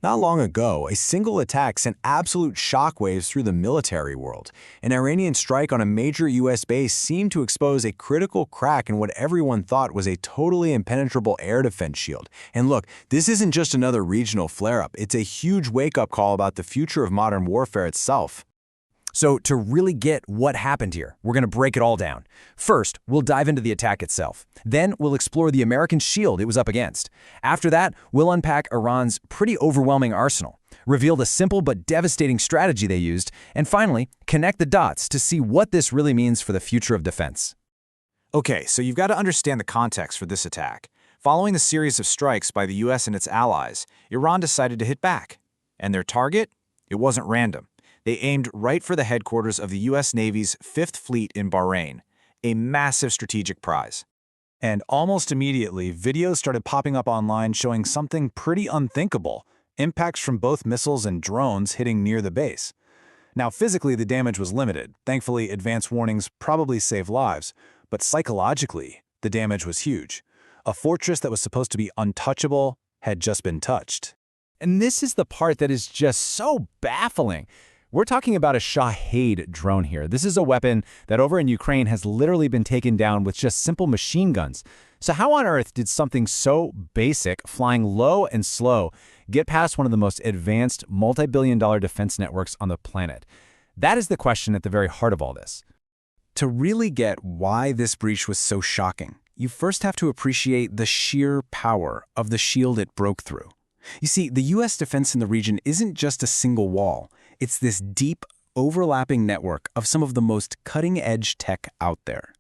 Not long ago, a single attack sent absolute shockwaves through the military world. An Iranian strike on a major U.S. base seemed to expose a critical crack in what everyone thought was a totally impenetrable air defense shield. And look, this isn't just another regional flare-up, it's a huge wake-up call about the future of modern warfare itself. So to really get what happened here, we're going to break it all down. First, we'll dive into the attack itself. Then we'll explore the American shield it was up against. After that, we'll unpack Iran's pretty overwhelming arsenal, reveal the simple but devastating strategy they used, and finally, connect the dots to see what this really means for the future of defense. Okay, so you've got to understand the context for this attack. Following the series of strikes by the US and its allies, Iran decided to hit back. And their target? It wasn't random. They aimed right for the headquarters of the U.S. Navy's 5th Fleet in Bahrain, a massive strategic prize. And almost immediately, videos started popping up online showing something pretty unthinkable: impacts from both missiles and drones hitting near the base. Now, physically, the damage was limited. Thankfully, advance warnings probably saved lives. But psychologically, the damage was huge. A fortress that was supposed to be untouchable had just been touched. And this is the part that is just so baffling. We're talking about a Shahed drone here. This is a weapon that over in Ukraine has literally been taken down with just simple machine guns. So how on earth did something so basic, flying low and slow, get past one of the most advanced multi-billion-dollar defense networks on the planet? That is the question at the very heart of all this. To really get why this breach was so shocking, you first have to appreciate the sheer power of the shield it broke through. You see, the U.S. defense in the region isn't just a single wall. It's this deep, overlapping network of some of the most cutting-edge tech out there.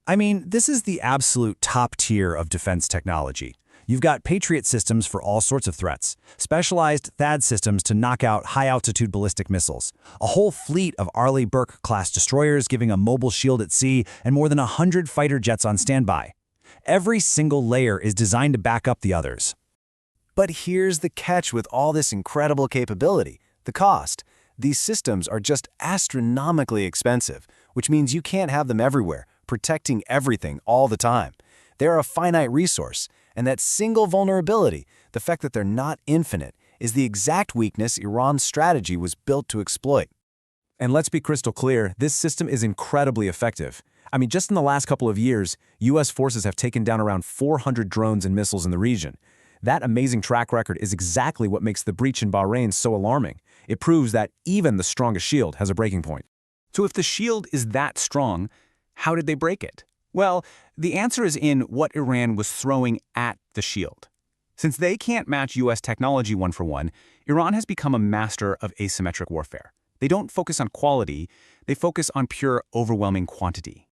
I mean, this is the absolute top tier of defense technology. You've got Patriot systems for all sorts of threats, specialized THAAD systems to knock out high-altitude ballistic missiles, a whole fleet of Arleigh Burke-class destroyers giving a mobile shield at sea, and more than 100 fighter jets on standby. Every single layer is designed to back up the others. But here's the catch with all this incredible capability: the cost. These systems are just astronomically expensive, which means you can't have them everywhere, protecting everything all the time. They're a finite resource, and that single vulnerability, the fact that they're not infinite, is the exact weakness Iran's strategy was built to exploit. And let's be crystal clear, this system is incredibly effective. I mean, just in the last couple of years, U.S. forces have taken down around 400 drones and missiles in the region. That amazing track record is exactly what makes the breach in Bahrain so alarming. It proves that even the strongest shield has a breaking point. So if the shield is that strong, how did they break it? Well, the answer is in what Iran was throwing at the shield. Since they can't match U.S. technology one for one, Iran has become a master of asymmetric warfare. They don't focus on quality, they focus on pure overwhelming quantity.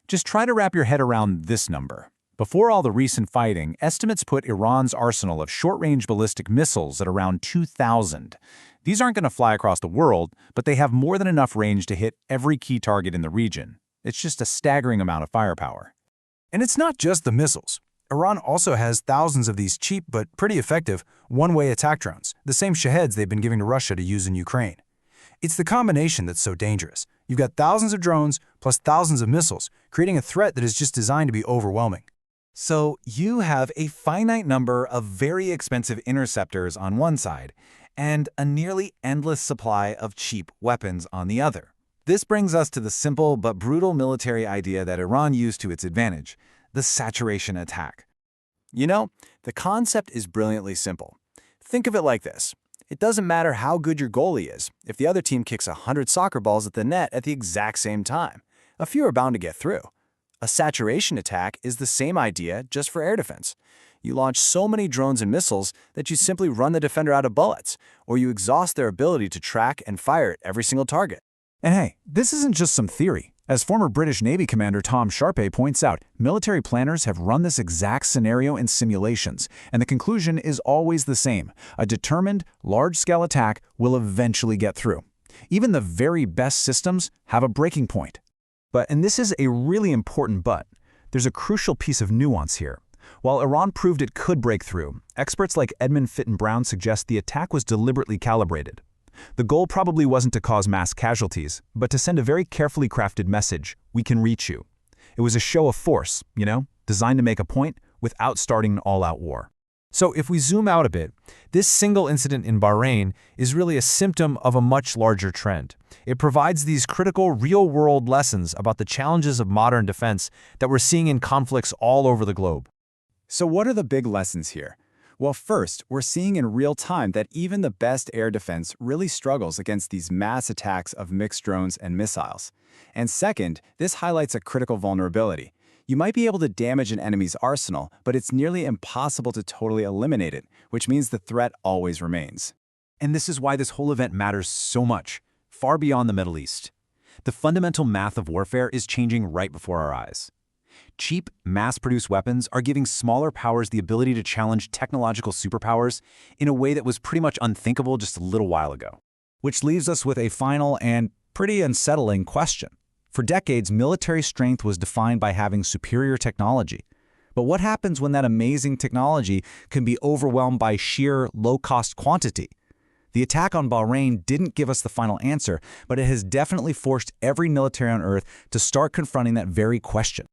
Just try to wrap your head around this number. Before all the recent fighting, estimates put Iran's arsenal of short-range ballistic missiles at around 2,000. These aren't going to fly across the world, but they have more than enough range to hit every key target in the region. It's just a staggering amount of firepower. And it's not just the missiles. Iran also has thousands of these cheap but pretty effective one-way attack drones, the same Shaheds they've been giving to Russia to use in Ukraine. It's the combination that's so dangerous. You've got thousands of drones plus thousands of missiles, creating a threat that is just designed to be overwhelming. So you have a finite number of very expensive interceptors on one side and a nearly endless supply of cheap weapons on the other. This brings us to the simple but brutal military idea that Iran used to its advantage: the saturation attack. You know, the concept is brilliantly simple. Think of it like this. It doesn't matter how good your goalie is if the other team kicks 100 soccer balls at the net at the exact same time. A few are bound to get through. A saturation attack is the same idea, just for air defense. You launch so many drones and missiles that you simply run the defender out of bullets, or you exhaust their ability to track and fire at every single target. And hey, this isn't just some theory. As former British Navy Commander Tom Sharpe points out, military planners have run this exact scenario in simulations, and the conclusion is always the same: a determined, large-scale attack will eventually get through. Even the very best systems have a breaking point. But, and this is a really important but, there's a crucial piece of nuance here. While Iran proved it could break through, experts like Edmund Fitton Brown suggest the attack was deliberately calibrated. The goal probably wasn't to cause mass casualties, but to send a very carefully crafted message: we can reach you. It was a show of force, designed to make a point without starting an all-out war. So if we zoom out a bit, this single incident in Bahrain is really a symptom of a much larger trend. It provides these critical real-world lessons about the challenges of modern defense that we're seeing in conflicts all over the globe. So what are the big lessons here? Well, first, we're seeing in real time that even the best air defense really struggles against these mass attacks of mixed drones and missiles. And second, this highlights a critical vulnerability. You might be able to damage an enemy's arsenal, but it's nearly impossible to totally eliminate it, which means the threat always remains. And this is why this whole event matters so much, far beyond the Middle East. The fundamental math of warfare is changing right before our eyes. Cheap, mass-produced weapons are giving smaller powers the ability to challenge technological superpowers in a way that was pretty much unthinkable just a little while ago. Which leaves us with a final and pretty unsettling question. For decades, military strength was defined by having superior technology. But what happens when that amazing technology can be overwhelmed by sheer low-cost quantity? The attack on Bahrain didn't give us the final answer, but it has definitely forced every military on Earth to start confronting that very question.